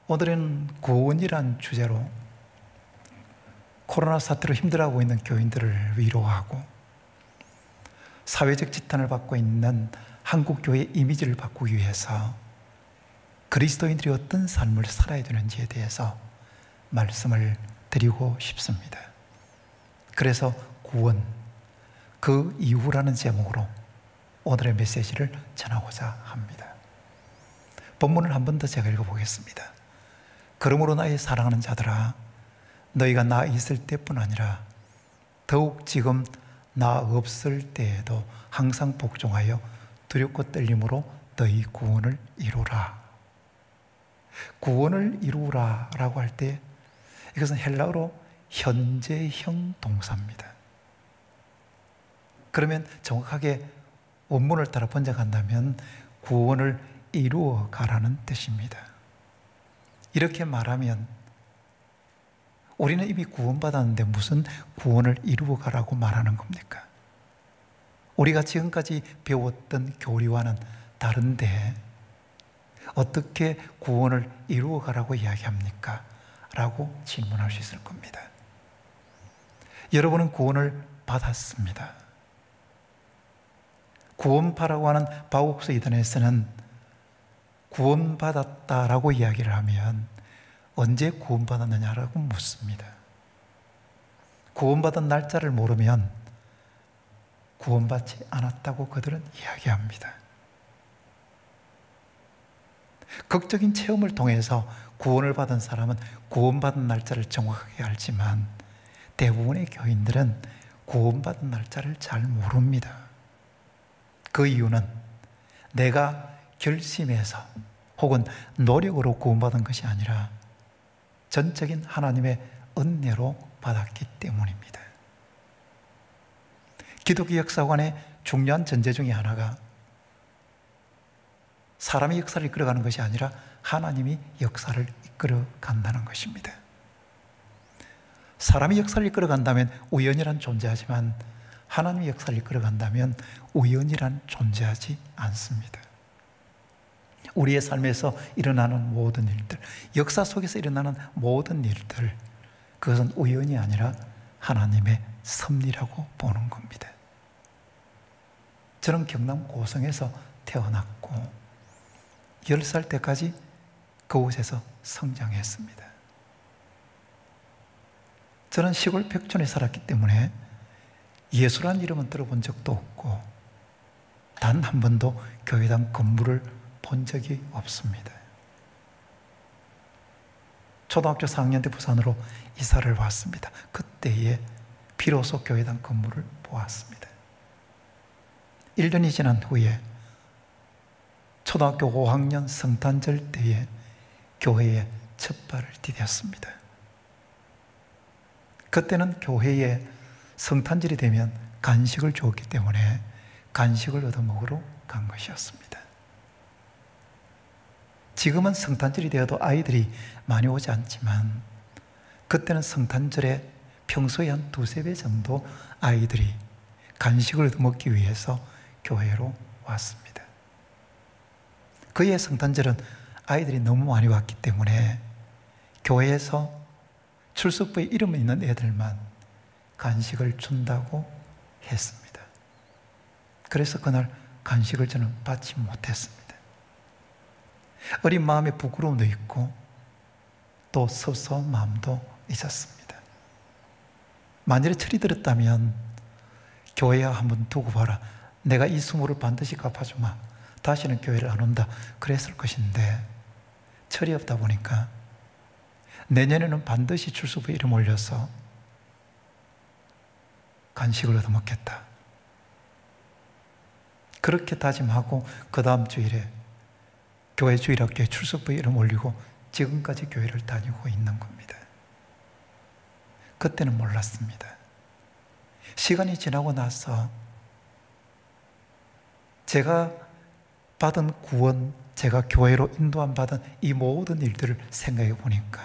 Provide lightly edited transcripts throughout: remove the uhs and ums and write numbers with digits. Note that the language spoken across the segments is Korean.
오늘은 구원이란 주제로 코로나 사태로 힘들어하고 있는 교인들을 위로하고 사회적 지탄을 받고 있는 한국교회의 이미지를 바꾸기 위해서 그리스도인들이 어떤 삶을 살아야 되는지에 대해서 말씀을 드리고 싶습니다. 그래서 구원, 그 이후라는 제목으로 오늘의 메시지를 전하고자 합니다. 본문을 한 번 더 제가 읽어보겠습니다. 그러므로 나의 사랑하는 자들아, 너희가 나 있을 때뿐 아니라 더욱 지금 나 없을 때에도 항상 복종하여 두렵고 떨림으로 너희 구원을 이루라. 구원을 이루라 라고 할 때 이것은 헬라어로 현재형 동사입니다. 그러면 정확하게 원문을 따라 번역한다면 구원을 이루어 가라는 뜻입니다. 이렇게 말하면 우리는 이미 구원받았는데 무슨 구원을 이루어 가라고 말하는 겁니까? 우리가 지금까지 배웠던 교리와는 다른데 어떻게 구원을 이루어 가라고 이야기합니까? 라고 질문할 수 있을 겁니다. 여러분은 구원을 받았습니다. 구원파라고 하는 바옥수 이단에서는 구원받았다라고 이야기를 하면 언제 구원받았느냐라고 묻습니다. 구원받은 날짜를 모르면 구원받지 않았다고 그들은 이야기합니다. 극적인 체험을 통해서 구원을 받은 사람은 구원받은 날짜를 정확하게 알지만 대부분의 교인들은 구원받은 날짜를 잘 모릅니다. 그 이유는 내가 결심해서 혹은 노력으로 구원받은 것이 아니라 전적인 하나님의 은혜로 받았기 때문입니다. 기독교 역사관의 중요한 전제 중에 하나가 사람이 역사를 이끌어가는 것이 아니라 하나님이 역사를 이끌어간다는 것입니다. 사람이 역사를 이끌어간다면 우연이란 존재하지만 하나님이 역사를 이끌어간다면 우연이란 존재하지 않습니다. 우리의 삶에서 일어나는 모든 일들, 역사 속에서 일어나는 모든 일들, 그것은 우연이 아니라 하나님의 섭리라고 보는 겁니다. 저는 경남 고성에서 태어났고 10살 때까지 그곳에서 성장했습니다. 저는 시골 백촌에 살았기 때문에 예수란 이름은 들어본 적도 없고 단 한 번도 교회당 건물을 본 적이 없습니다. 초등학교 4학년 때 부산으로 이사를 왔습니다. 그때에 비로소 교회당 건물을 보았습니다. 1년이 지난 후에 초등학교 5학년 성탄절 때에 교회에 첫 발을 디뎠습니다. 그때는 교회에 성탄절이 되면 간식을 주었기 때문에 간식을 얻어먹으러 간 것이었습니다. 지금은 성탄절이 되어도 아이들이 많이 오지 않지만 그때는 성탄절에 평소에 한 2~3배 정도 아이들이 간식을 얻어먹기 위해서 교회로 왔습니다. 그의 성탄절은 아이들이 너무 많이 왔기 때문에 교회에서 출석부에 이름 있는 애들만 간식을 준다고 했습니다. 그래서 그날 간식을 저는 받지 못했습니다. 어린 마음에 부끄러움도 있고 또 섭섭한 마음도 있었습니다. 만일에 철이 들었다면 교회에 한번 두고 봐라, 내가 이 수모를 반드시 갚아주마, 다시는 교회를 안 온다, 그랬을 것인데 철이 없다 보니까 내년에는 반드시 출석부에 이름 올려서 간식을 얻어먹겠다, 그렇게 다짐하고 그 다음 주일에 교회 주일학교에 출석부에 이름 올리고 지금까지 교회를 다니고 있는 겁니다. 그때는 몰랐습니다. 시간이 지나고 나서 제가 받은 구원, 제가 교회로 인도함 받은 이 모든 일들을 생각해 보니까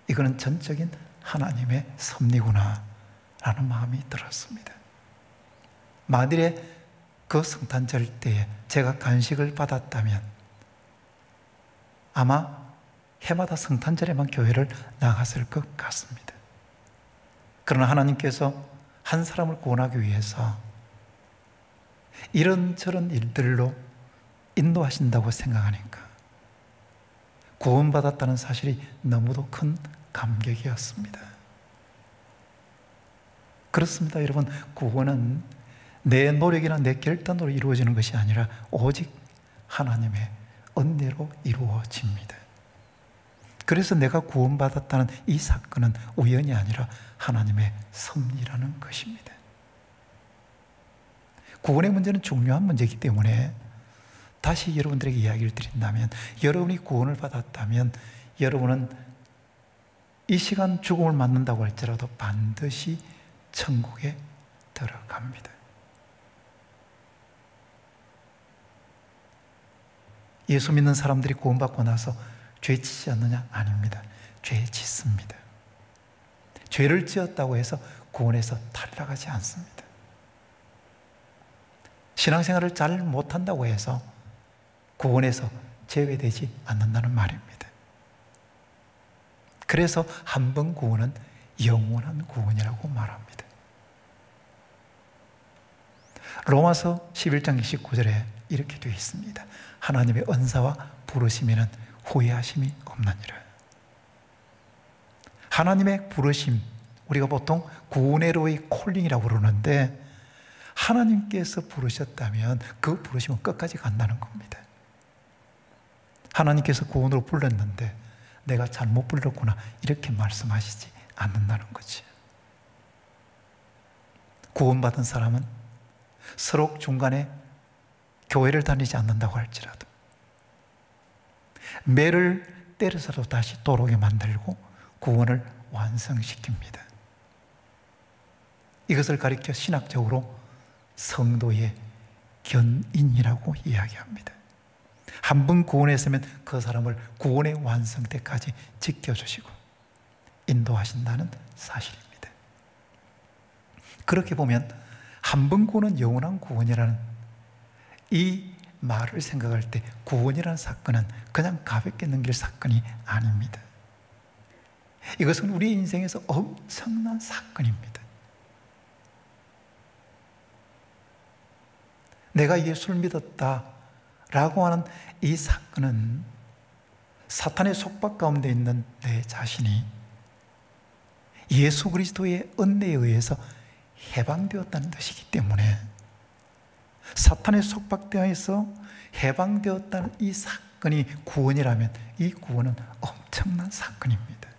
이거는 전적인 하나님의 섭리구나 라는 마음이 들었습니다. 만일에 그 성탄절 때에 제가 간식을 받았다면 아마 해마다 성탄절에만 교회를 나갔을 것 같습니다. 그러나 하나님께서 한 사람을 구원하기 위해서 이런저런 일들로 인도하신다고 생각하니까 구원받았다는 사실이 너무도 큰 감격이었습니다. 그렇습니다, 여러분. 구원은 내 노력이나 내 결단으로 이루어지는 것이 아니라 오직 하나님의 은혜로 이루어집니다. 그래서 내가 구원받았다는 이 사건은 우연이 아니라 하나님의 섭리라는 것입니다. 구원의 문제는 중요한 문제이기 때문에 다시 여러분들에게 이야기를 드린다면, 여러분이 구원을 받았다면 여러분은 이 시간 죽음을 맞는다고 할지라도 반드시 천국에 들어갑니다. 예수 믿는 사람들이 구원받고 나서 죄 짓지 않느냐? 아닙니다. 죄 짓습니다. 죄를 지었다고 해서 구원에서 탈락하지 않습니다. 신앙생활을 잘 못한다고 해서 구원에서 제외되지 않는다는 말입니다. 그래서 한 번 구원은 영원한 구원이라고 말합니다. 로마서 11장 29절에 이렇게 되어 있습니다. 하나님의 은사와 부르심에는 후회하심이 없느니라. 하나님의 부르심, 우리가 보통 구원의로의 콜링이라고 그러는데, 하나님께서 부르셨다면 그 부르심은 끝까지 간다는 겁니다. 하나님께서 구원으로 불렀는데 내가 잘못 불렀구나 이렇게 말씀하시지 않는다는 거지. 구원받은 사람은 서로 중간에 교회를 다니지 않는다고 할지라도 매를 때려서도 다시 돌아오게 만들고 구원을 완성시킵니다. 이것을 가리켜 신학적으로 성도의 견인이라고 이야기합니다. 한 번 구원했으면 그 사람을 구원의 완성 때까지 지켜주시고 인도하신다는 사실입니다. 그렇게 보면 한 번 구원은 영원한 구원이라는 이 말을 생각할 때 구원이라는 사건은 그냥 가볍게 넘길 사건이 아닙니다. 이것은 우리 인생에서 엄청난 사건입니다. 내가 예수를 믿었다라고 하는 이 사건은 사탄의 속박 가운데 있는 내 자신이 예수 그리스도의 은혜에 의해서 해방되었다는 뜻이기 때문에, 사탄의 속박대하에서 해방되었다는 이 사건이 구원이라면 이 구원은 엄청난 사건입니다.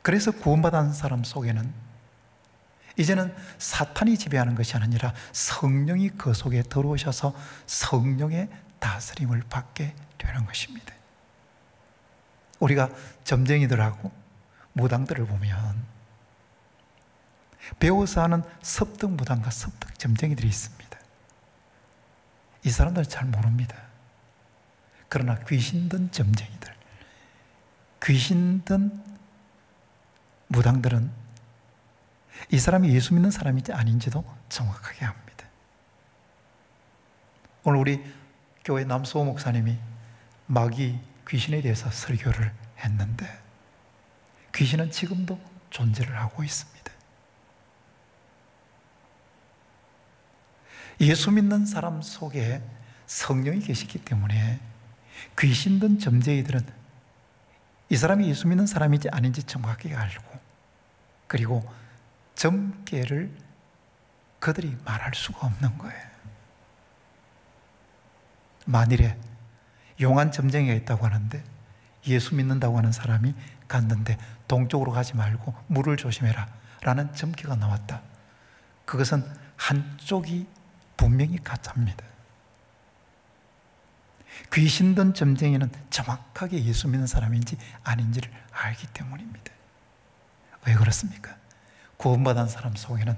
그래서 구원받은 사람 속에는 이제는 사탄이 지배하는 것이 아니라 성령이 그 속에 들어오셔서 성령의 다스림을 받게 되는 것입니다. 우리가 점쟁이들하고 무당들을 보면 배워서 하는 섭득 무당과 섭득 점쟁이들이 있습니다. 이 사람들은 잘 모릅니다. 그러나 귀신 든 점쟁이들, 귀신 든 무당들은 이 사람이 예수 믿는 사람인지 아닌지도 정확하게 압니다. 오늘 우리 교회 남수호 목사님이 마귀 귀신에 대해서 설교를 했는데, 귀신은 지금도 존재를 하고 있습니다. 예수 믿는 사람 속에 성령이 계시기 때문에 귀신 든 점쟁이들은 이 사람이 예수 믿는 사람인지 아닌지 정확하게 알고, 그리고 점괘를 그들이 말할 수가 없는 거예요. 만일에 용한 점쟁이가 있다고 하는데 예수 믿는다고 하는 사람이 갔는데 동쪽으로 가지 말고 물을 조심해라 라는 점괘가 나왔다. 그것은 한쪽이 분명히 가짜입니다. 귀신 든 점쟁이는 정확하게 예수 믿는 사람인지 아닌지를 알기 때문입니다. 왜 그렇습니까? 구원받은 사람 속에는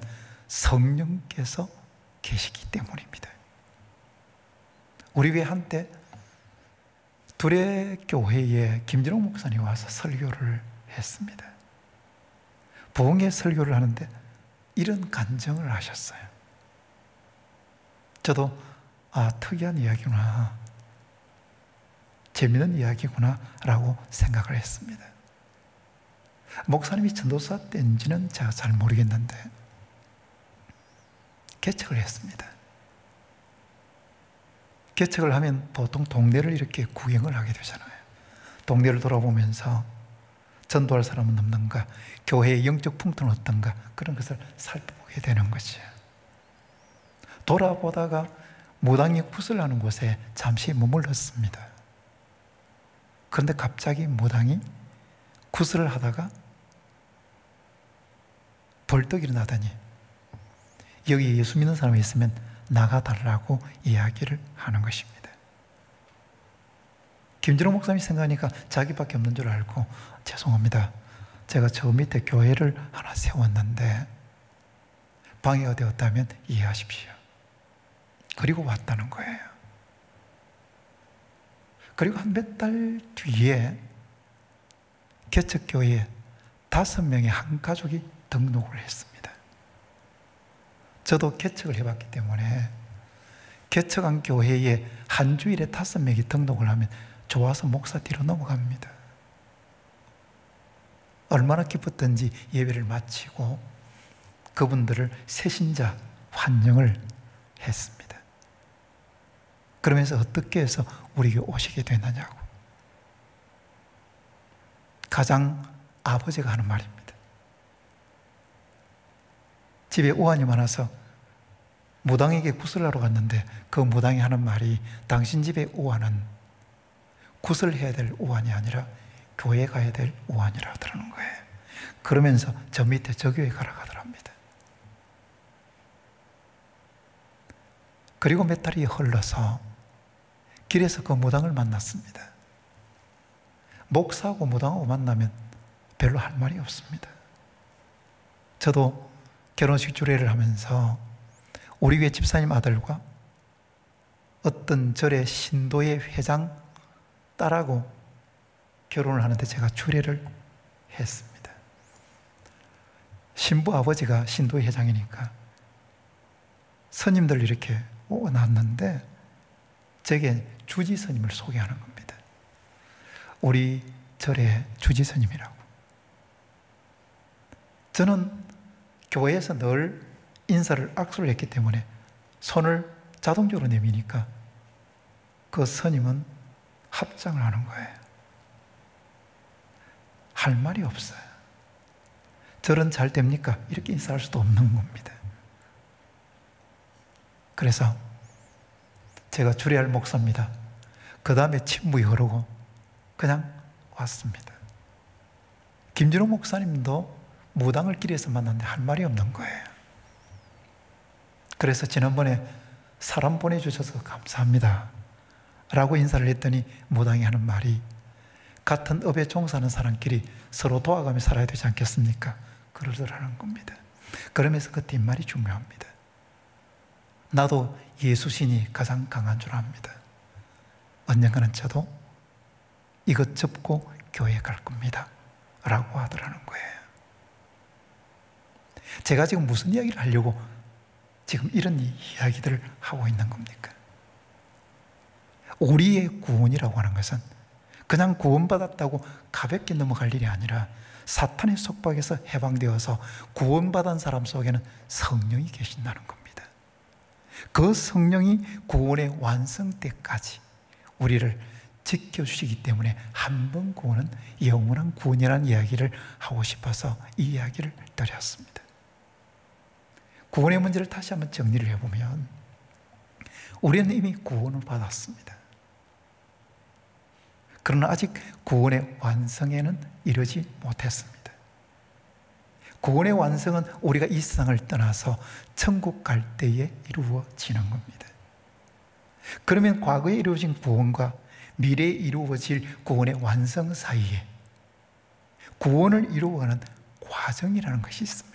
성령께서 계시기 때문입니다. 우리 교회 한때 두레교회에 김진홍 목사님이 와서 설교를 했습니다. 부흥회 설교를 하는데 이런 간증을 하셨어요. 저도 특이한 이야기구나. 재미있는 이야기구나 라고 생각을 했습니다. 목사님이 전도사 때인지는 제가 잘 모르겠는데 개척을 했습니다. 개척을 하면 보통 동네를 이렇게 구경을 하게 되잖아요. 동네를 돌아보면서 전도할 사람은 없는가, 교회의 영적 풍토는 어떤가, 그런 것을 살펴보게 되는 거죠. 돌아보다가 무당이 구슬하는 곳에 잠시 머물렀습니다. 그런데 갑자기 무당이 구슬을 하다가 벌떡 일어나더니 여기 예수 믿는 사람이 있으면 나가달라고 이야기를 하는 것입니다. 김진호 목사님이 생각하니까 자기밖에 없는 줄 알고, 죄송합니다, 제가 저 밑에 교회를 하나 세웠는데 방해가 되었다면 이해하십시오. 그리고 왔다는 거예요. 그리고 한 몇 달 뒤에 개척교회에 5명의 한 가족이 등록을 했습니다. 저도 개척을 해봤기 때문에 개척한 교회에 한 주일에 5명이 등록을 하면 좋아서 목사 뒤로 넘어갑니다. 얼마나 기뻤던지 예배를 마치고 그분들을 새신자 환영을 했습니다. 그러면서 어떻게 해서 우리에게 오시게 되느냐고. 가장 아버지가 하는 말입니다. 집에 우환이 많아서 무당에게 구슬하러 갔는데 그 무당이 하는 말이, 당신 집에 우환은 구슬해야 될 우환이 아니라 교회 가야 될 우환이라 하더라는 거예요. 그러면서 저 밑에 저 교회 가라 하더랍니다. 그리고 몇 달이 흘러서 길에서 그 무당을 만났습니다. 목사하고 무당하고 만나면 별로 할 말이 없습니다. 저도 결혼식 주례를 하면서 우리 교회 집사님 아들과 어떤 절의 신도의 회장 딸하고 결혼을 하는데 제가 주례를 했습니다. 신부 아버지가 신도의 회장이니까 스님들 이렇게 오놨는데 제게 주지 스님을 소개하는 겁니다. 우리 절의 주지 스님이라고. 저는 교회에서 늘 인사를 악수를 했기 때문에 손을 자동적으로 내미니까 그 스님은 합장을 하는 거예요. 할 말이 없어요. 절은 잘 됩니까? 이렇게 인사할 수도 없는 겁니다. 그래서 제가 주례할 목사입니다. 그 다음에 친부이 흐르고 그냥 왔습니다. 김진호 목사님도 무당을 길에서 만났는데 할 말이 없는 거예요. 그래서 지난번에 사람 보내주셔서 감사합니다 라고 인사를 했더니 무당이 하는 말이, 같은 업에 종사하는 사람끼리 서로 도와가며 살아야 되지 않겠습니까? 그러더라는 겁니다. 그러면서 그 뒷말이 중요합니다. 나도 예수신이 가장 강한 줄 압니다. 언젠가는 저도 이것 접고 교회에 갈 겁니다 라고 하더라는 거예요. 제가 지금 무슨 이야기를 하려고 지금 이런 이야기들을 하고 있는 겁니까? 우리의 구원이라고 하는 것은 그냥 구원받았다고 가볍게 넘어갈 일이 아니라 사탄의 속박에서 해방되어서 구원받은 사람 속에는 성령이 계신다는 겁니다. 그 성령이 구원의 완성 때까지 우리를 지켜주시기 때문에 한 번 구원은 영원한 구원이라는 이야기를 하고 싶어서 이 이야기를 드렸습니다. 구원의 문제를 다시 한번 정리를 해보면 우리는 이미 구원을 받았습니다. 그러나 아직 구원의 완성에는 이르지 못했습니다. 구원의 완성은 우리가 이 세상을 떠나서 천국 갈 때에 이루어지는 겁니다. 그러면 과거에 이루어진 구원과 미래에 이루어질 구원의 완성 사이에 구원을 이루어가는 과정이라는 것이 있습니다.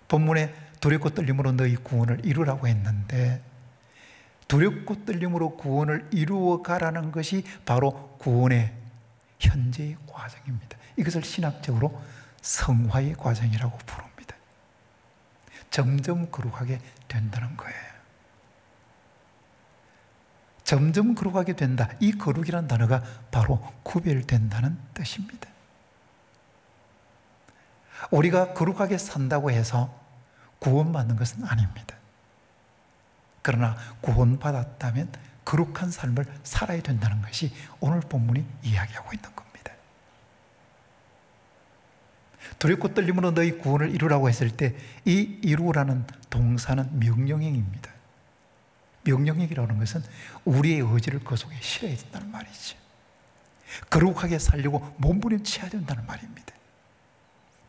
본문에 두렵고 떨림으로 너희 구원을 이루라고 했는데 두렵고 떨림으로 구원을 이루어가라는 것이 바로 구원의 현재의 과정입니다. 이것을 신학적으로 성화의 과정이라고 부릅니다. 점점 거룩하게 된다는 거예요. 점점 거룩하게 된다. 이 거룩이라는 단어가 바로 구별된다는 뜻입니다. 우리가 거룩하게 산다고 해서 구원받는 것은 아닙니다. 그러나 구원받았다면 거룩한 삶을 살아야 된다는 것이 오늘 본문이 이야기하고 있는 겁니다. 두렵고 떨림으로 너희 구원을 이루라고 했을 때 이 이루라는 동사는 명령형입니다. 명령형이라는 것은 우리의 의지를 그 속에 실어야 된다는 말이죠. 거룩하게 살려고 몸부림쳐야 된다는 말입니다.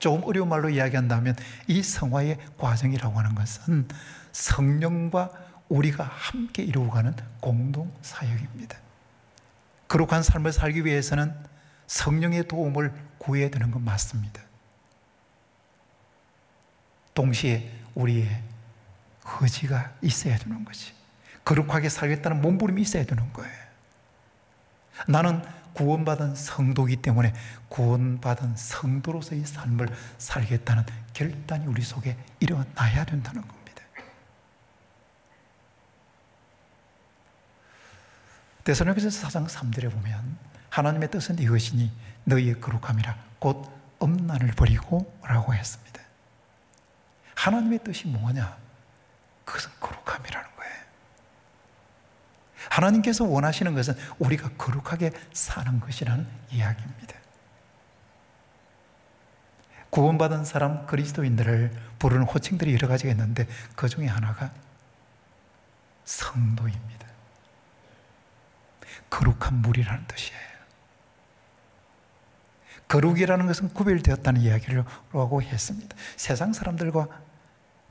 조금 어려운 말로 이야기한다면 이 성화의 과정이라고 하는 것은 성령과 우리가 함께 이루어가는 공동 사역입니다. 거룩한 삶을 살기 위해서는 성령의 도움을 구해야 되는 건 맞습니다. 동시에 우리의 의지가 있어야 되는 거지. 거룩하게 살겠다는 몸부림이 있어야 되는 거예요. 나는 구원받은 성도이기 때문에 구원받은 성도로서의 삶을 살겠다는 결단이 우리 속에 일어나야 된다는 겁니다. 데살로니가서 4장 3절에 보면 하나님의 뜻은 이것이니 너희의 거룩함이라 곧 음란을 버리고 라고 했습니다. 하나님의 뜻이 뭐냐? 그것은 거룩함이라는 거예요. 하나님께서 원하시는 것은 우리가 거룩하게 사는 것이라는 이야기입니다. 구원받은 사람 그리스도인들을 부르는 호칭들이 여러 가지가 있는데 그 중에 하나가 성도입니다. 거룩한 무리라는 뜻이에요. 거룩이라는 것은 구별되었다는 이야기를 하고 했습니다. 세상 사람들과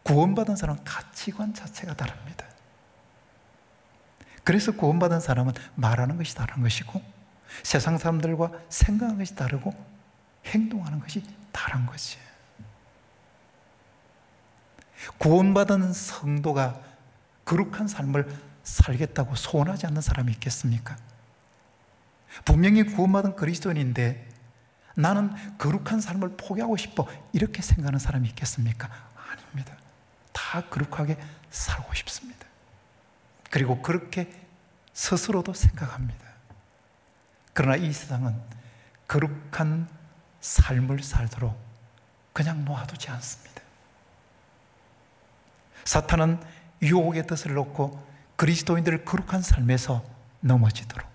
구원받은 사람은 가치관 자체가 다릅니다. 그래서 구원받은 사람은 말하는 것이 다른 것이고 세상 사람들과 생각하는 것이 다르고 행동하는 것이 다른 것이에요. 구원받은 성도가 거룩한 삶을 살겠다고 소원하지 않는 사람이 있겠습니까? 분명히 구원받은 그리스도인인데 나는 거룩한 삶을 포기하고 싶어 이렇게 생각하는 사람이 있겠습니까? 아닙니다. 다 거룩하게 살고 싶습니다. 그리고 그렇게 스스로도 생각합니다. 그러나 이 세상은 거룩한 삶을 살도록 그냥 놓아두지 않습니다. 사탄은 유혹의 뜻을 놓고 그리스도인들을 거룩한 삶에서 넘어지도록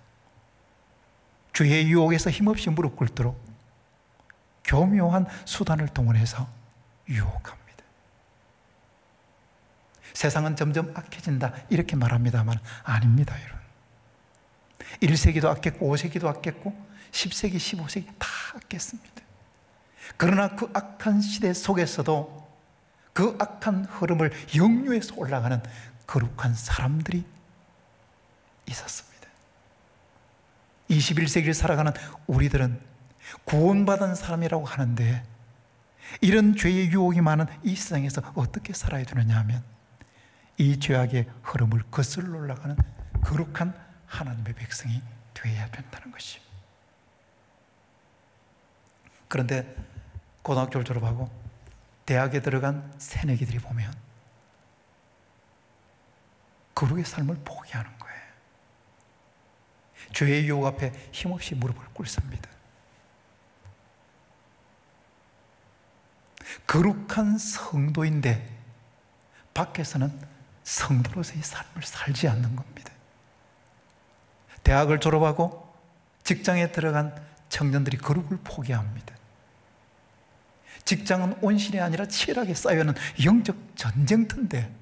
죄의 유혹에서 힘없이 무릎 꿇도록 교묘한 수단을 동원해서 유혹합니다. 세상은 점점 악해진다 이렇게 말합니다만 아닙니다, 여러분. 1세기도 악했고 5세기도 악했고 10세기, 15세기 다 악했습니다. 그러나 그 악한 시대 속에서도 그 악한 흐름을 역류해서 올라가는 거룩한 사람들이 있었습니다. 21세기를 살아가는 우리들은 구원받은 사람이라고 하는데 이런 죄의 유혹이 많은 이 세상에서 어떻게 살아야 되느냐 하면 이 죄악의 흐름을 거슬러 올라가는 거룩한 하나님의 백성이 되어야 된다는 것이죠. 그런데 고등학교를 졸업하고 대학에 들어간 새내기들이 보면 거룩의 삶을 포기하는 거예요. 죄의 유혹 앞에 힘없이 무릎을 꿇습니다. 거룩한 성도인데 밖에서는 성도로서의 삶을 살지 않는 겁니다. 대학을 졸업하고 직장에 들어간 청년들이 거룩을 포기합니다. 직장은 온실이 아니라 치열하게 쌓여있는 영적 전쟁터인데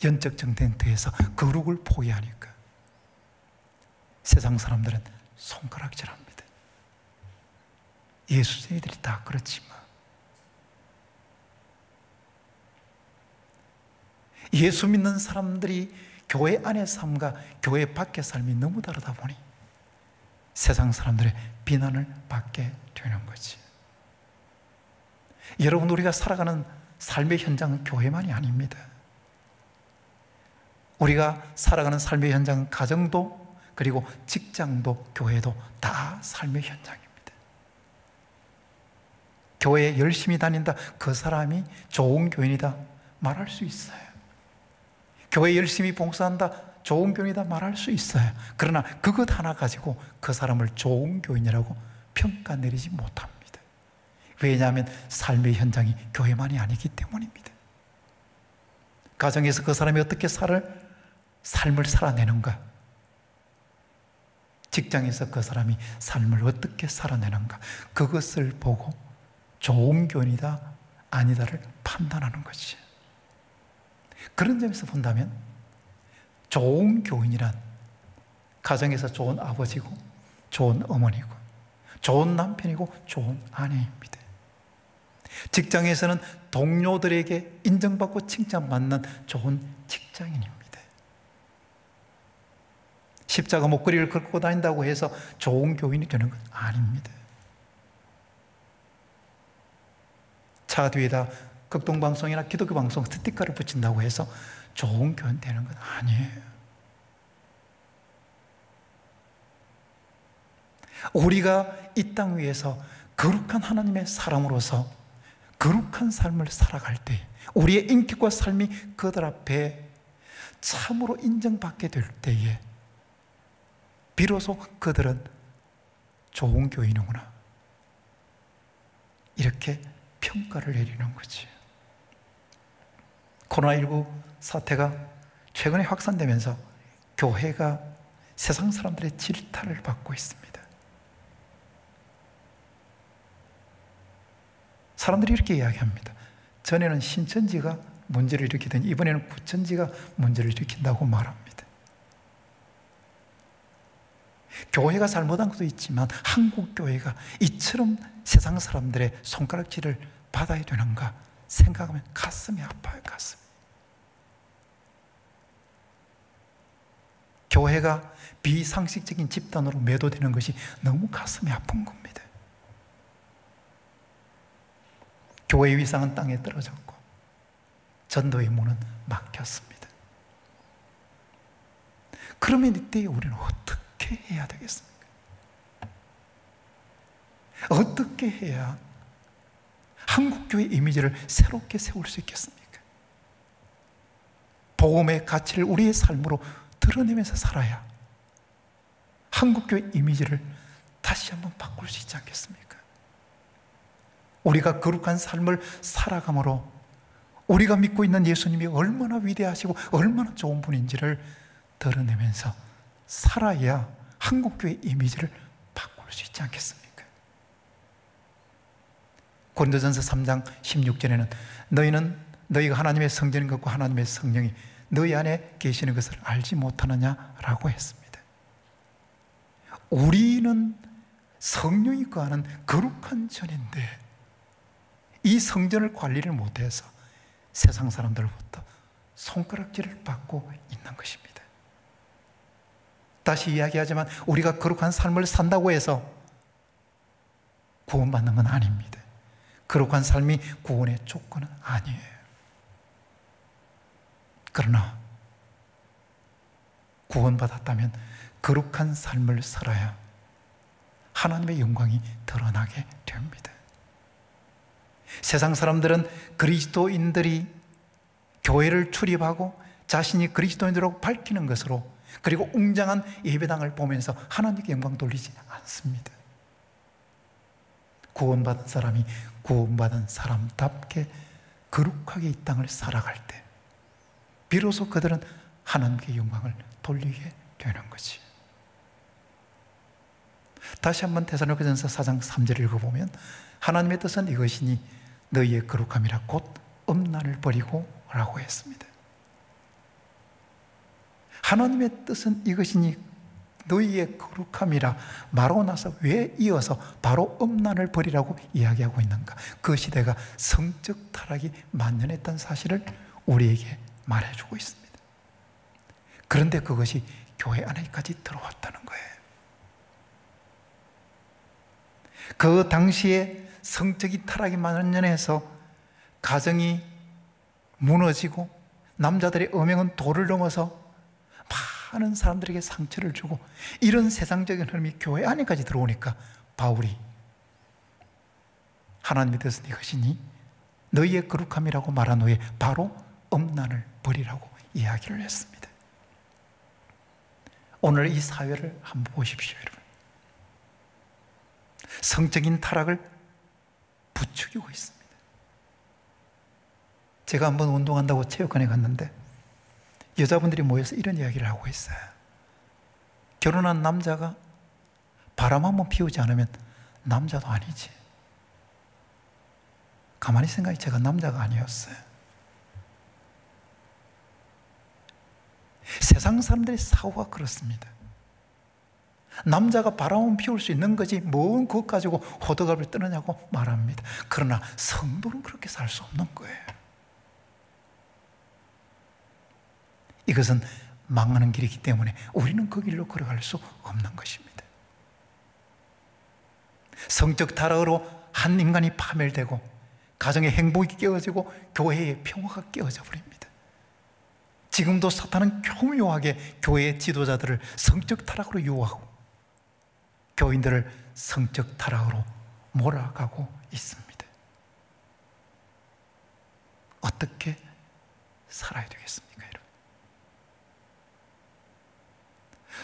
영적 전쟁터에서 거룩을 포기하니까 세상 사람들은 손가락질합니다. 예수쟁이들이 다 그렇지만 예수 믿는 사람들이 교회 안의 삶과 교회 밖의 삶이 너무 다르다 보니 세상 사람들의 비난을 받게 되는 거지. 여러분, 우리가 살아가는 삶의 현장은 교회만이 아닙니다. 우리가 살아가는 삶의 현장은 가정도 그리고 직장도 교회도 다 삶의 현장입니다. 교회에 열심히 다닌다, 그 사람이 좋은 교인이다 말할 수 있어요. 교회에 열심히 봉사한다, 좋은 교인이다 말할 수 있어요. 그러나 그것 하나 가지고 그 사람을 좋은 교인이라고 평가 내리지 못합니다. 왜냐하면 삶의 현장이 교회만이 아니기 때문입니다. 가정에서 그 사람이 어떻게 삶을 살아내는가, 직장에서 그 사람이 삶을 어떻게 살아내는가, 그것을 보고 좋은 교인이다 아니다를 판단하는 것이. 그런 점에서 본다면 좋은 교인이란 가정에서 좋은 아버지고 좋은 어머니고 좋은 남편이고 좋은 아내입니다. 직장에서는 동료들에게 인정받고 칭찬받는 좋은 직장인입니다. 십자가 목걸이를 긁고 다닌다고 해서 좋은 교인이 되는 건 아닙니다. 차 뒤에다 극동방송이나 기독교 방송 스티커를 붙인다고 해서 좋은 교인 되는 건 아니에요. 우리가 이 땅 위에서 거룩한 하나님의 사람으로서 거룩한 삶을 살아갈 때 우리의 인격과 삶이 그들 앞에 참으로 인정받게 될 때에 비로소 그들은 좋은 교인이구나 이렇게 평가를 내리는 거지. 코로나19 사태가 최근에 확산되면서 교회가 세상 사람들의 질타를 받고 있습니다. 사람들이 이렇게 이야기합니다. 전에는 신천지가 문제를 일으키더니 이번에는 구천지가 문제를 일으킨다고 말합니다. 교회가 잘못한 것도 있지만 한국 교회가 이처럼 세상 사람들의 손가락질을 받아야 되는가 생각하면 가슴이 아파요. 가슴. 교회가 비상식적인 집단으로 매도되는 것이 너무 가슴이 아픈 겁니다. 교회의 위상은 땅에 떨어졌고 전도의 문은 막혔습니다. 그러면 이때 우리는 어떻게 해야 되겠습니까? 어떻게 해야 한국교회 이미지를 새롭게 세울 수 있겠습니까? 복음의 가치를 우리의 삶으로 드러내면서 살아야 한국교회 이미지를 다시 한번 바꿀 수 있지 않겠습니까? 우리가 거룩한 삶을 살아감으로 우리가 믿고 있는 예수님이 얼마나 위대하시고 얼마나 좋은 분인지를 드러내면서 살아야 한국교회 이미지를 바꿀 수 있지 않겠습니까? 고린도전서 3장 16절에는 너희가 하나님의 성전인 것과 하나님의 성령이 너희 안에 계시는 것을 알지 못하느냐라고 했습니다. 우리는 성령이 거하는 거룩한 전인데 이 성전을 관리를 못해서 세상 사람들로부터 손가락질을 받고 있는 것입니다. 다시 이야기하지만 우리가 거룩한 삶을 산다고 해서 구원받는 건 아닙니다. 거룩한 삶이 구원의 조건은 아니에요. 그러나 구원받았다면 거룩한 삶을 살아야 하나님의 영광이 드러나게 됩니다. 세상 사람들은 그리스도인들이 교회를 출입하고 자신이 그리스도인으로 밝히는 것으로 그리고 웅장한 예배당을 보면서 하나님께 영광 돌리지 않습니다. 구원받은 사람이 구원받은 사람답게 거룩하게 이 땅을 살아갈 때 비로소 그들은 하나님께 영광을 돌리게 되는 거지. 다시 한번 데살로니가전서 4장 3절을 읽어보면 하나님의 뜻은 이것이니 너희의 거룩함이라 곧 음란을 버리고 라고 했습니다. 하나님의 뜻은 이것이니 너희의 거룩함이라 말하고 나서 왜 이어서 바로 음란을 버리라고 이야기하고 있는가? 그 시대가 성적 타락이 만연했던 사실을 우리에게 말해주고 있습니다. 그런데 그것이 교회 안에까지 들어왔다는 거예요. 그 당시에 성적인 타락이 만연해서 가정이 무너지고 남자들의 음행은 도를 넘어서 많은 사람들에게 상처를 주고 이런 세상적인 흐름이 교회 안에까지 들어오니까 바울이 하나님의 뜻은 이것이니 너희의 거룩함이라고 말한 후에 바로 음란을 버리라고 이야기를 했습니다. 오늘 이 사회를 한번 보십시오, 여러분. 성적인 타락을 부추기고 있습니다. 제가 한번 운동한다고 체육관에 갔는데 여자분들이 모여서 이런 이야기를 하고 있어요. 결혼한 남자가 바람 한번 피우지 않으면 남자도 아니지. 가만히 생각해, 제가 남자가 아니었어요. 세상 사람들의 사고가 그렇습니다. 남자가 바람은 피울 수 있는 거지 뭔 그것 가지고 호들갑을 떠느냐고 말합니다. 그러나 성도는 그렇게 살 수 없는 거예요. 이것은 망하는 길이기 때문에 우리는 그 길로 걸어갈 수 없는 것입니다. 성적 타락으로 한 인간이 파멸되고 가정의 행복이 깨어지고 교회의 평화가 깨어져 버립니다. 지금도 사탄은 교묘하게 교회의 지도자들을 성적 타락으로 유혹하고 교인들을 성적 타락으로 몰아가고 있습니다. 어떻게 살아야 되겠습니까, 여러분?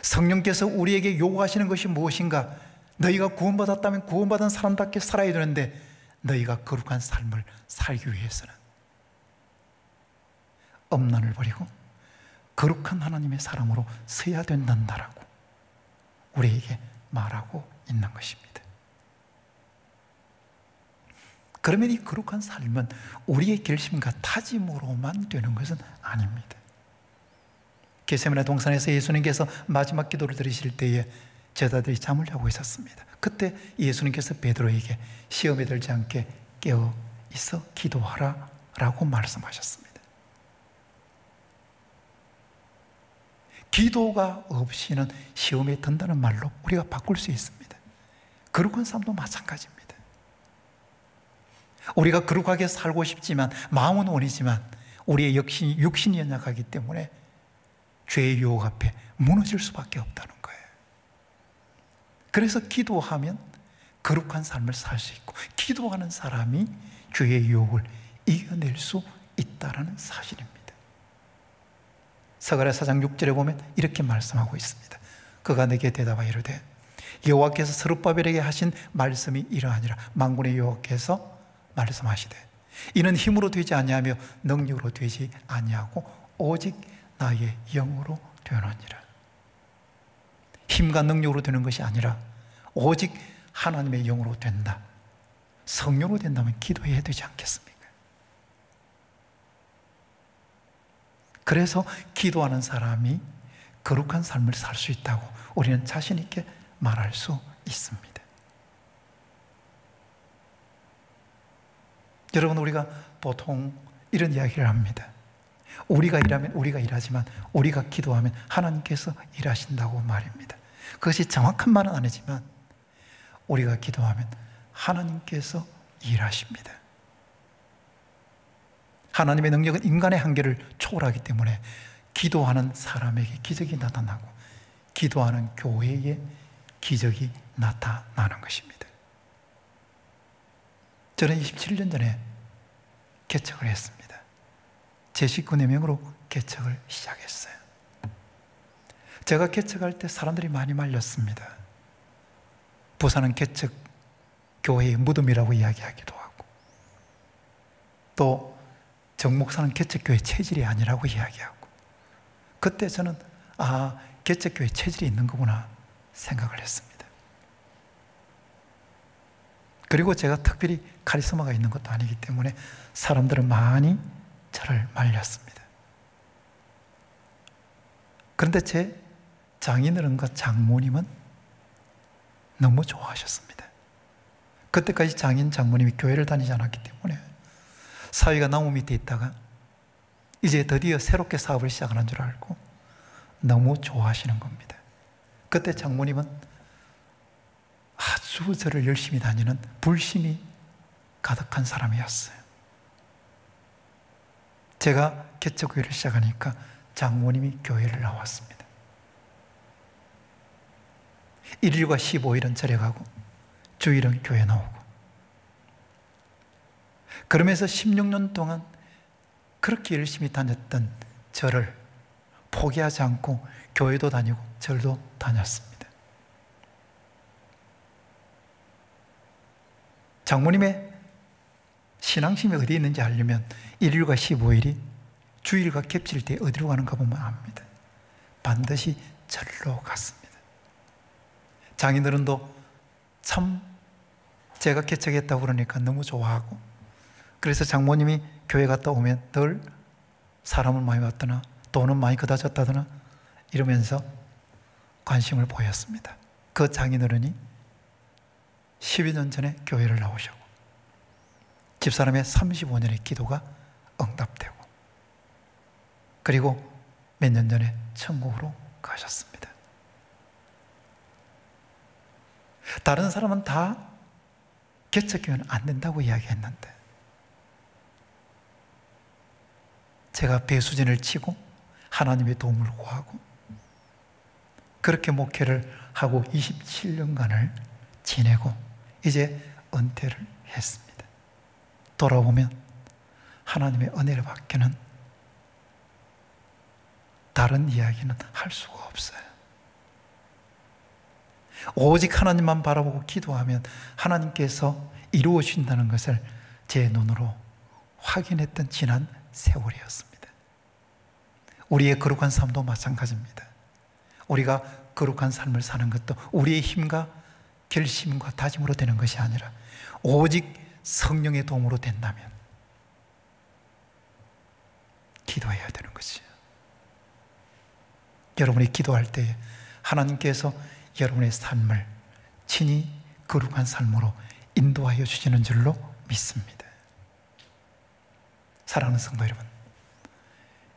성령께서 우리에게 요구하시는 것이 무엇인가? 너희가 구원받았다면 구원받은 사람답게 살아야 되는데 너희가 거룩한 삶을 살기 위해서는 엄란을 버리고 거룩한 하나님의 사람으로 서야 된단다라고 우리에게 말하고 있는 것입니다. 그러면 이 거룩한 삶은 우리의 결심과 다짐으로만 되는 것은 아닙니다. 겟세마네 동산에서 예수님께서 마지막 기도를 드리실 때에 제자들이 잠을 자고 있었습니다. 그때 예수님께서 베드로에게 시험에 들지 않게 깨어 있어 기도하라 라고 말씀하셨습니다. 기도가 없이는 시험에 든다는 말로 우리가 바꿀 수 있습니다. 거룩한 삶도 마찬가지입니다. 우리가 거룩하게 살고 싶지만 마음은 원이지만 우리의 육신이 연약하기 때문에 죄의 유혹 앞에 무너질 수밖에 없다는 거예요. 그래서 기도하면 거룩한 삶을 살 수 있고 기도하는 사람이 죄의 유혹을 이겨낼 수 있다는 사실입니다. 스가랴 4장 6절에 보면 이렇게 말씀하고 있습니다. 그가 내게 대답하여 이르되 여호와께서 스룹바벨에게 하신 말씀이 이러하니라. 만군의 여호와께서 말씀하시되 이는 힘으로 되지 아니하며 능력으로 되지 아니하고 오직 나의 영으로 되느니라. 힘과 능력으로 되는 것이 아니라 오직 하나님의 영으로 된다. 성령으로 된다면 기도해야 되지 않겠습니까? 그래서 기도하는 사람이 거룩한 삶을 살 수 있다고 우리는 자신 있게 말할 수 있습니다. 여러분, 우리가 보통 이런 이야기를 합니다. 우리가 일하면 우리가 일하지만 우리가 기도하면 하나님께서 일하신다고 말입니다. 그것이 정확한 말은 아니지만 우리가 기도하면 하나님께서 일하십니다. 하나님의 능력은 인간의 한계를 초월하기 때문에 기도하는 사람에게 기적이 나타나고 기도하는 교회에 기적이 나타나는 것입니다. 저는 27년 전에 개척을 했습니다. 제 식구 4명으로 개척을 시작했어요. 제가 개척할 때 사람들이 많이 말렸습니다. 부산은 개척 교회의 무덤이라고 이야기하기도 하고 또 정목사는 개척교회 체질이 아니라고 이야기하고 그때 저는 개척교회 체질이 있는 거구나 생각을 했습니다. 그리고 제가 특별히 카리스마가 있는 것도 아니기 때문에 사람들은 많이 저를 말렸습니다. 그런데 제 장인어른과 장모님은 너무 좋아하셨습니다. 그때까지 장모님이 교회를 다니지 않았기 때문에 사위가 나무 밑에 있다가 이제 드디어 새롭게 사업을 시작하는 줄 알고 너무 좋아하시는 겁니다. 그때 장모님은 아주 저를 열심히 다니는 불신이 가득한 사람이었어요. 제가 개척교회를 시작하니까 장모님이 교회를 나왔습니다. 1일과 15일은 절에 가고 주일은 교회 나오고 그러면서 16년 동안 그렇게 열심히 다녔던 저를 포기하지 않고 교회도 다니고 절도 다녔습니다. 장모님의 신앙심이 어디 있는지 알려면 1일과 15일이 주일과 겹칠 때 어디로 가는가 보면 압니다. 반드시 절로 갔습니다. 장인어른도 참 제가 개척했다고 그러니까 너무 좋아하고, 그래서 장모님이 교회 갔다 오면 늘 사람을 많이 봤더나 돈은 많이 그다 줬다더나 이러면서 관심을 보였습니다. 그 장인어른이 12년 전에 교회를 나오셨고 집사람의 35년의 기도가 응답되고, 그리고 몇 년 전에 천국으로 가셨습니다. 다른 사람은 다 개척교회는 안 된다고 이야기했는데 제가 배수진을 치고 하나님의 도움을 구하고 그렇게 목회를 하고 27년간을 지내고 이제 은퇴를 했습니다. 돌아보면 하나님의 은혜를 받기는 다른 이야기는 할 수가 없어요. 오직 하나님만 바라보고 기도하면 하나님께서 이루어 주신다는 것을 제 눈으로 확인했던 지난 세월이었습니다. 우리의 거룩한 삶도 마찬가지입니다. 우리가 거룩한 삶을 사는 것도 우리의 힘과 결심과 다짐으로 되는 것이 아니라 오직 성령의 도움으로 된다면 기도해야 되는 것이에요. 여러분이 기도할 때에 하나님께서 여러분의 삶을 친히 거룩한 삶으로 인도하여 주시는 줄로 믿습니다. 사랑하는 성도 여러분,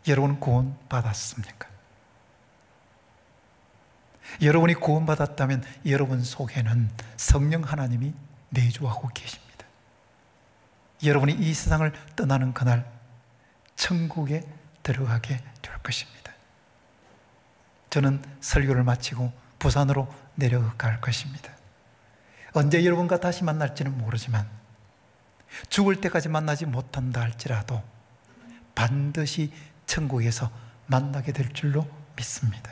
여러분 구원 받았습니까? 여러분이 구원 받았다면 여러분 속에는 성령 하나님이 내주하고 계십니다. 여러분이 이 세상을 떠나는 그날 천국에 들어가게 될 것입니다. 저는 설교를 마치고 부산으로 내려갈 것입니다. 언제 여러분과 다시 만날지는 모르지만 죽을 때까지 만나지 못한다 할지라도 반드시 천국에서 만나게 될 줄로 믿습니다.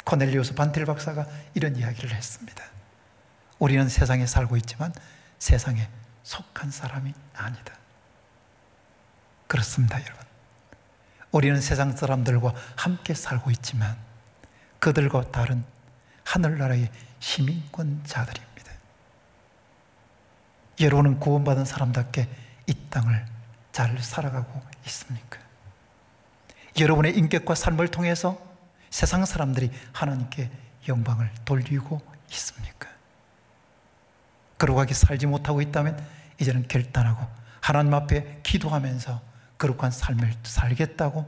코넬리우스 반텔 박사가 이런 이야기를 했습니다. 우리는 세상에 살고 있지만 세상에 속한 사람이 아니다. 그렇습니다, 여러분. 우리는 세상 사람들과 함께 살고 있지만 그들과 다른 하늘나라의 시민권자들입니다. 여러분은 구원받은 사람답게 이 땅을 잘 살아가고 있습니까? 여러분의 인격과 삶을 통해서 세상 사람들이 하나님께 영광을 돌리고 있습니까? 거룩하게 살지 못하고 있다면 이제는 결단하고 하나님 앞에 기도하면서 거룩한 삶을 살겠다고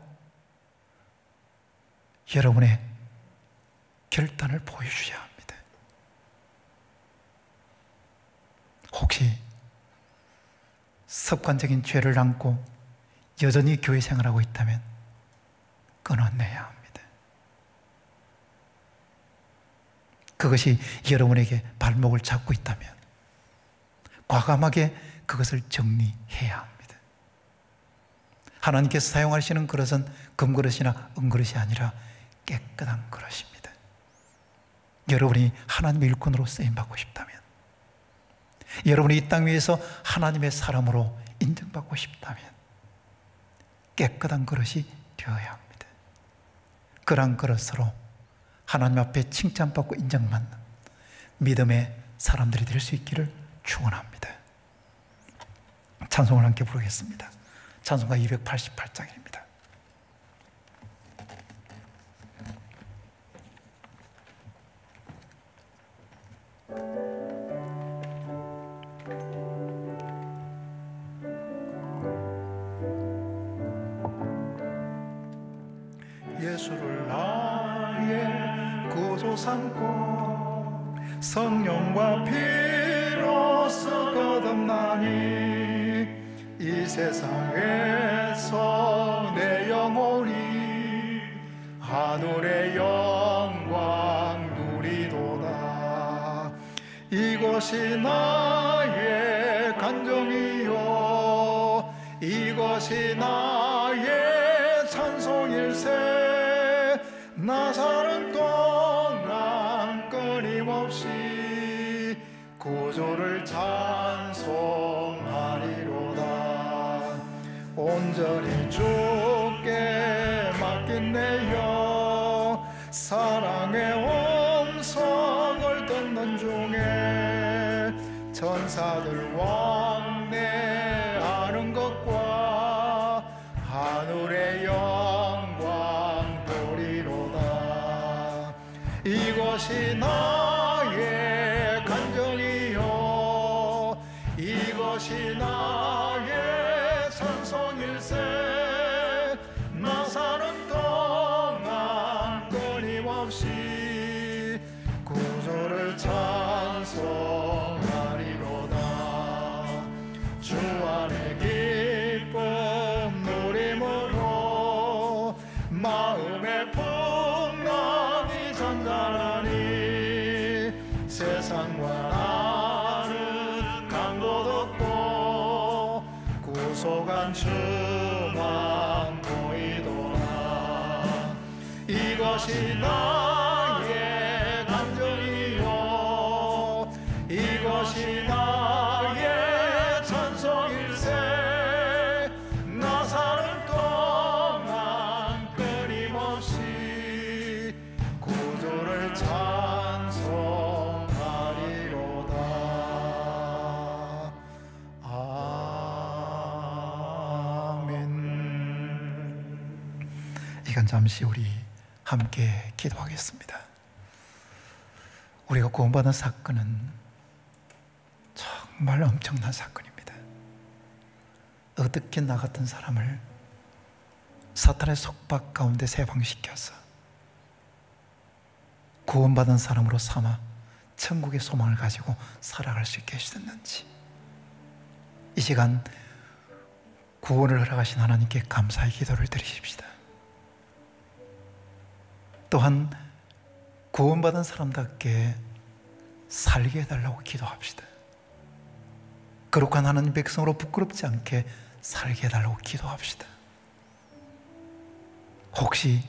여러분의 결단을 보여주셔야 합니다. 혹시 습관적인 죄를 안고 여전히 교회 생활하고 있다면 끊어내야 합니다. 그것이 여러분에게 발목을 잡고 있다면 과감하게 그것을 정리해야 합니다. 하나님께서 사용하시는 그릇은 금그릇이나 은그릇이 아니라 깨끗한 그릇입니다. 여러분이 하나님의 일꾼으로 쓰임받고 싶다면, 여러분이 이 땅 위에서 하나님의 사람으로 인정받고 싶다면 깨끗한 그릇이 되어야 합니다. 그러한 그릇으로 하나님 앞에 칭찬받고 인정받는 믿음의 사람들이 될 수 있기를 축원합니다. 찬송을 함께 부르겠습니다. 찬송가 288장입니다. 예수를 나의 구주 삼고 성령과 피로써 거듭나니 이 세상에서 내 영혼이 하늘의 영광 누리도다. 이것이 나의 간정이요 이것이 나의 찬송일세. 끊임없이 구주를 찬송하리로다. 온전히 주께 맡긴 내 영, 사랑의 음성을 듣는 중에 천사들 왕래하는 것과 하늘의 영광 보리로다. 이것이 나의 간정이요, 이것이 나의 찬송일세. 나 사는 동안 끊임없이 구주를 찬송하리로다. 주 안에 기쁨 누림으로 마음의 풍랑이 잔잔하니 세상과 나는 강도 덮고 구속한 주만 보이도다. 이것이 나의 감정이요, 이것이 나의 찬송일세. 나 사는 동안 끊임없이 구주를 찬송하리로다. 아멘. 이건 잠시 우리 함께 기도하겠습니다. 우리가 구원받은 사건은 정말 엄청난 사건입니다. 어떻게 나 같은 사람을 사탄의 속박 가운데 세방시켜서 구원받은 사람으로 삼아 천국의 소망을 가지고 살아갈 수 있게 해주셨는지, 이 시간 구원을 허락하신 하나님께 감사의 기도를 드리십시다. 또한 구원받은 사람답게 살게 해달라고 기도합시다. 거룩한 하나님 백성으로 부끄럽지 않게 살게 해달라고 기도합시다. 혹시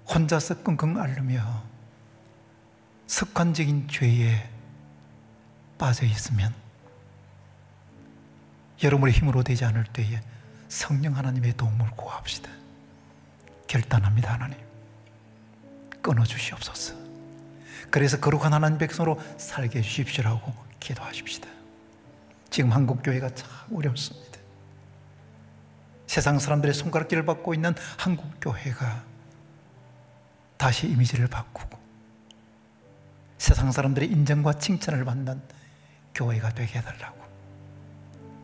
혼자서 끙끙 앓으며 습관적인 죄에 빠져 있으면 여러분의 힘으로 되지 않을 때에 성령 하나님의 도움을 구합시다. 결단합니다. 하나님, 끊어주시옵소서. 그래서 거룩한 하나님 백성으로 살게 해주십시오라고 기도하십시다. 지금 한국교회가 참 어렵습니다. 세상 사람들의 손가락질을 받고 있는 한국교회가 다시 이미지를 바꾸고 세상 사람들의 인정과 칭찬을 받는 교회가 되게 해달라고,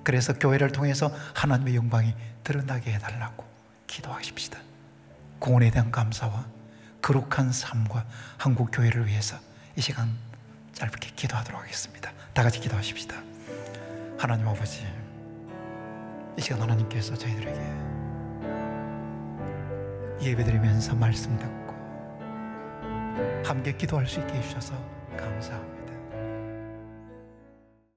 그래서 교회를 통해서 하나님의 영광이 드러나게 해달라고 기도하십시다. 구원에 대한 감사와 거룩한 삶과 한국교회를 위해서 이 시간 짧게 기도하도록 하겠습니다. 다 같이 기도하십시다. 하나님 아버지, 이 시간 하나님께서 저희들에게 예배드리면서 말씀 듣고 함께 기도할 수 있게 해주셔서 감사합니다.